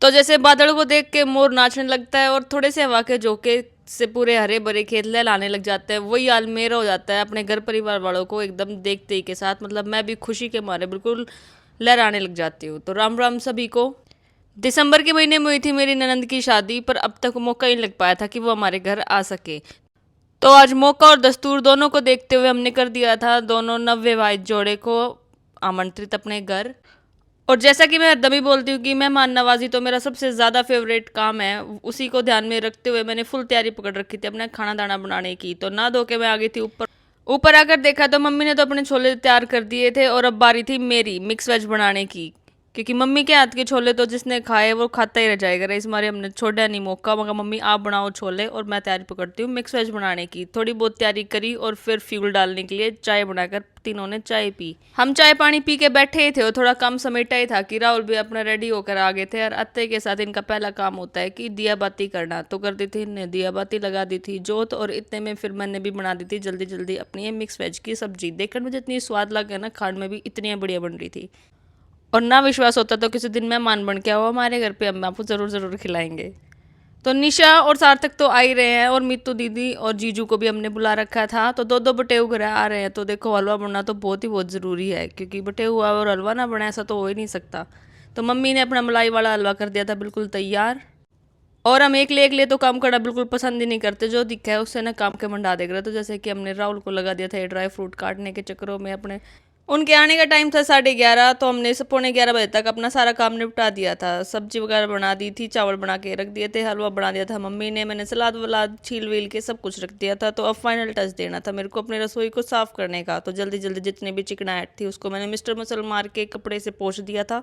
तो जैसे बादल को देख के मोर नाचने लगता है और थोड़े से हवा के झोंके से पूरे हरे भरे खेत लहलाने लग जाते हैं, वही हाल मेरा हो जाता है अपने घर परिवार वालों को एकदम देखते ही के साथ। मतलब मैं भी खुशी के मारे बिल्कुल लहराने लग जाती हूँ। तो राम राम सभी को। दिसंबर के महीने में हुई थी मेरी ननंद की शादी, पर अब तक मौका ही नहीं लग पाया था कि वो हमारे घर आ सके। तो आज मौका और दस्तूर दोनों को देखते हुए हमने कर दिया था दोनों नवविवाहित जोड़े को आमंत्रित अपने घर। और जैसा कि मैं हरदम ही बोलती हूँ कि मेहमान नवाजी तो मेरा सबसे ज़्यादा फेवरेट काम है, उसी को ध्यान में रखते हुए मैंने फुल तैयारी पकड़ रखी थी अपना खाना दाना बनाने की। तो ना धो के मैं आ गई थी ऊपर। ऊपर आकर देखा तो मम्मी ने तो अपने छोले तैयार कर दिए थे और अब बारी थी मेरी मिक्स वेज बनाने की। क्योंकि मम्मी के हाथ के छोले तो जिसने खाए वो खाता ही रह जाएगा, इस मारे हमने छोड़ा नहीं मौका। मगर मम्मी आप बनाओ छोले और मैं तैयारी पकड़ती हूँ मिक्स वेज बनाने की। थोड़ी बहुत तैयारी करी और फिर फ्यूल डालने के लिए चाय बनाकर तीनों ने चाय पी। हम चाय पानी पी के बैठे ही थे और थोड़ा कम समेटा ही था कि राहुल भी अपना रेडी होकर आ गए थे। और अत्ते के साथ इनका पहला काम होता है कि दिया बाती करना। तो कर दी थी इनने दिया बाती, लगा दी थी जोत, और इतने में फिर मैंने भी बना दी थी जल्दी जल्दी अपनी ये मिक्स वेज की सब्जी। देखकर मुझे इतनी स्वाद लगा ना, खाने में भी इतनी बढ़िया बन रही थी। और ना विश्वास होता तो किसी दिन मेहमान बन के आओ हमारे घर पे, हम आपको ज़रूर ज़रूर खिलाएंगे। तो निशा और सार्थक तो आ ही रहे हैं और मीतू दीदी और जीजू को भी हमने बुला रखा था। तो दो दो बटे हुए आ रहे हैं। तो देखो हलवा बनना तो बहुत ही बहुत ज़रूरी है, क्योंकि बटे हुआ और हलवा ना बने ऐसा तो हो ही नहीं सकता। तो मम्मी ने अपना मलाई वाला हलवा कर दिया था बिल्कुल तैयार। और हम एक ले तो काम करना बिल्कुल पसंद ही नहीं करते, जो दिखा है उससे ना काम के मंडा देगा। तो जैसे कि हमने राहुल को लगा दिया था ये ड्राई फ्रूट काटने के चक्करों में अपने। उनके आने का टाइम था 11:30, तो हमने 11:45 तक अपना सारा काम निपटा दिया था। सब्जी वगैरह बना दी थी, चावल बना के रख दिए थे, हलवा बना दिया था मम्मी ने, मैंने सलाद वलाद छील वील के सब कुछ रख दिया था। तो अब फाइनल टच देना था मेरे को अपनी रसोई को साफ करने का। तो जल्दी जल्दी जितनी भी चिकनाहट थी उसको मैंने मिस्टर मसल मार के कपड़े से पोंछ दिया था,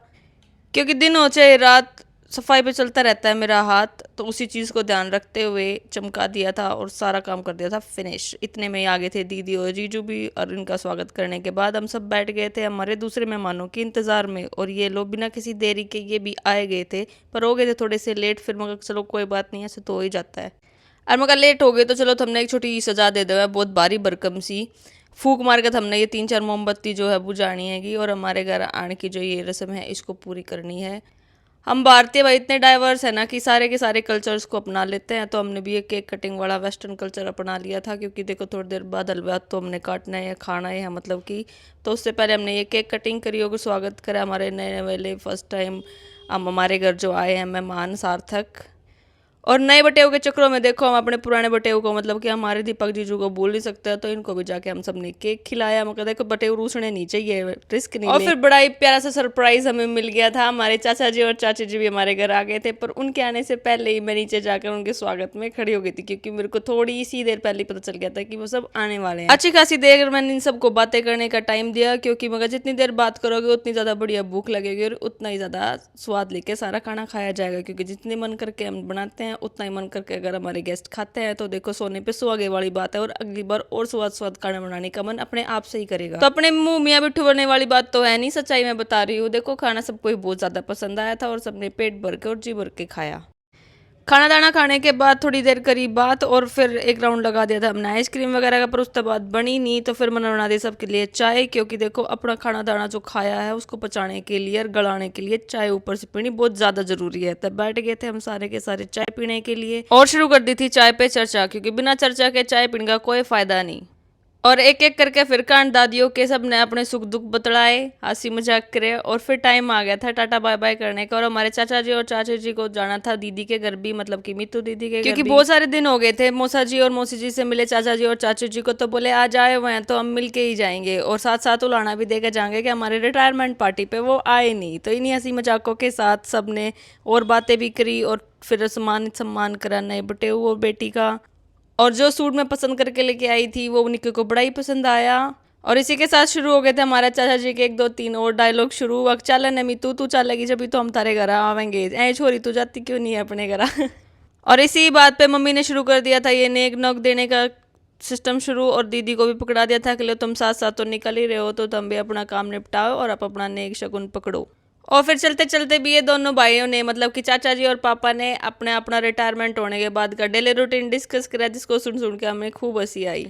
क्योंकि दिन हो चाहे रात सफाई पे चलता रहता है मेरा हाथ। तो उसी चीज़ को ध्यान रखते हुए चमका दिया था और सारा काम कर दिया था फिनिश। इतने में ही आ गए थे दीदी और जीजू भी, और इनका स्वागत करने के बाद हम सब बैठ गए थे हमारे दूसरे मेहमानों के इंतज़ार में। और ये लोग बिना किसी देरी के ये भी आए गए थे, पर हो गए थे थोड़े से लेट। फिर मगर चलो कोई बात नहीं, ऐसे तो हो ही जाता है। और मगर लेट हो गए तो चलो तो हमने एक छोटी सजा दे दो है, बहुत भारी भरकम सी फूक मार के हमने ये 3-4 मोमबत्ती जो है बुझानी हैगी, और हमारे घर आने की जो ये रस्म है इसको पूरी करनी है। हम भारतीय भाई इतने डाइवर्स है ना कि सारे के सारे कल्चर्स को अपना लेते हैं। तो हमने भी ये केक कटिंग वाला वेस्टर्न कल्चर अपना लिया था, क्योंकि देखो थोड़ी देर बाद हलवा तो हमने काटना है या खाना है मतलब कि। तो उससे पहले हमने ये केक कटिंग करी होगी, स्वागत करा हमारे नए वाले फर्स्ट टाइम हम हमारे घर जो आए हैं मेहमान सार्थक। और नए बटेऊ के चक्रों में देखो हम अपने पुराने बटेऊ को मतलब कि हमारे दीपक जीजू को भूल नहीं सकते। तो इनको भी जाके हम सब ने केक खिलाया। मगर देखो बटेऊ रूसने नहीं चाहिए, रिस्क नहीं। और फिर बड़ा ही प्यारा सा सरप्राइज हमें मिल गया था, हमारे चाचा जी और चाची जी भी हमारे घर आ गए थे। पर उनके आने से पहले ही मैं नीचे जाकर उनके स्वागत में खड़ी हो गई थी, क्योंकि मेरे को थोड़ी सी देर पहले पता चल गया था कि वो सब आने वाले हैं। अच्छी खासी देर मैंने इन सबको बातें करने का टाइम दिया, क्योंकि मगर जितनी देर बात करोगे उतनी ज़्यादा बढ़िया भूख लगेगी और उतना ही ज़्यादा स्वाद लेके सारा खाना खाया जाएगा। क्योंकि जितने मन करके हम बनाते हैं उतना ही मन करके अगर हमारे गेस्ट खाते हैं तो देखो सोने पे सुहागे वाली बात है। और अगली बार और स्वाद स्वाद खाना बनाने का मन अपने आप से ही करेगा। तो अपने मुंह मियाँ बिट्ठू बनने वाली बात तो है नहीं, सच्चाई मैं बता रही हूँ। देखो खाना सबको ही बहुत ज्यादा पसंद आया था और सबने पेट भर के और जी भर के खाया। खाना दाना खाने के बाद थोड़ी देर करी बात और फिर एक राउंड लगा दिया था हमने आइसक्रीम वगैरह का। पर उसके बाद बनी नहीं, तो फिर मैंने बना दी सबके लिए चाय, क्योंकि देखो अपना खाना दाना जो खाया है उसको पचाने के लिए और गलाने के लिए चाय ऊपर से पीनी बहुत ज़्यादा जरूरी है। तब बैठ गए थे हम सारे के सारे चाय पीने के लिए और शुरू कर दी थी चाय पे चर्चा, क्योंकि बिना चर्चा के चाय पीने का कोई फायदा नहीं। और एक एक करके फिर कान दादियों के सब ने अपने सुख दुख बतलाए, हंसी मजाक करे। और फिर टाइम आ गया था टाटा बाय बाय करने का। और हमारे चाचा जी और चाची जी को जाना था दीदी के घर भी, मतलब कि मीतू दीदी के घर, क्योंकि बहुत सारे दिन हो गए थे मौसा जी और मौसी जी से मिले चाचा जी और चाची जी को। तो बोले आज आए हुए हैं तो हम मिल के ही जाएंगे और साथ साथ उलाना भी देकर जाएंगे कि हमारे रिटायरमेंट पार्टी पे वो आए नहीं। तो इन्हीं हंसी मजाकों के साथ सबने और बातें भी करी और फिर सम्मान करा नए बटेऊ और बेटी का। और जो सूट मैं पसंद करके लेके आई थी वो निक्के को बड़ा ही पसंद आया। और इसी के साथ शुरू हो गए थे हमारा चाचा जी के 1 2 3 और डायलॉग शुरू। अब चल नमी तू चलेगी जब तो हम तारे घर आवेंगे, ऐ छोरी तू जाती क्यों नहीं है अपने घर। और इसी बात पे मम्मी ने शुरू कर दिया था ये नेक नोक देने का सिस्टम शुरू। और दीदी को भी पकड़ा दिया था कि लो तुम साथ साथ तो निकल ही रहे हो, तो तुम भी अपना काम निपटाओ और आप अपना नेक शगुन पकड़ो। और फिर चलते चलते भी ये दोनों भाइयों ने मतलब कि चाचा जी और पापा ने अपने अपना रिटायरमेंट होने के बाद का डेली रूटीन डिस्कस करा, जिसको सुन सुन के हमें खूब हंसी आई।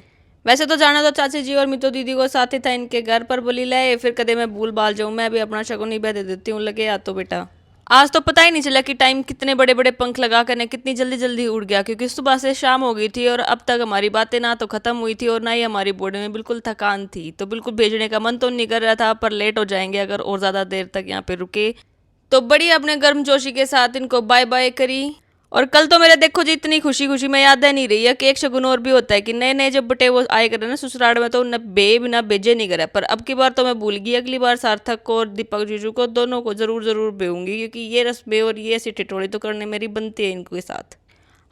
वैसे तो जाना तो चाची जी और मितो दीदी को साथ ही था इनके घर, पर बोली ले फिर कदे मैं भूल भाल जाऊँ, मैं भी अपना शगुन ही दे देती हूँ, लगे या तो बेटा। आज तो पता ही नहीं चला कि टाइम कितने बड़े बड़े पंख लगा कर ने कितनी जल्दी जल्दी उड़ गया, क्योंकि सुबह से शाम हो गई थी और अब तक हमारी बातें ना तो खत्म हुई थी और ना ही हमारी बॉडी में बिल्कुल थकान थी। तो बिल्कुल भेजने का मन तो नहीं कर रहा था, पर लेट हो जाएंगे अगर और ज़्यादा देर तक यहाँ पे रुके। तो बड़ी अपने गर्मजोशी के साथ इनको बाय बाय करी। और कल तो मेरे देखो जी इतनी खुशी खुशी में याद है नहीं रही है कि एक शगुन और भी होता है कि नए नए जब बटे वो आए करे ना ससुराल में, तो न बे ना भेजे नहीं करे, पर अब की बार तो मैं भूल गई। अगली बार सार्थक को और दीपक जीजू को दोनों को जरूर जरूर बेऊंगी, क्योंकि ये रस्में और ये ऐसी टिटोड़ी तो करने मेरी बनती है इनके साथ।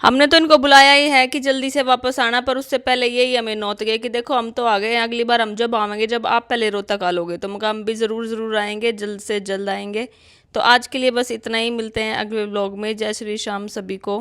हमने तो इनको बुलाया ही है कि जल्दी से वापस आना, पर उससे पहले यही हमें नौत गए कि देखो हम तो आ गए हैं, अगली बार हम जब आवेंगे जब आप पहले रोहतक आ लोगे तो मगर हम भी ज़रूर ज़रूर आएंगे, जल्द से जल्द आएंगे। तो आज के लिए बस इतना ही, मिलते हैं अगले व्लॉग में। जय श्री श्याम सभी को।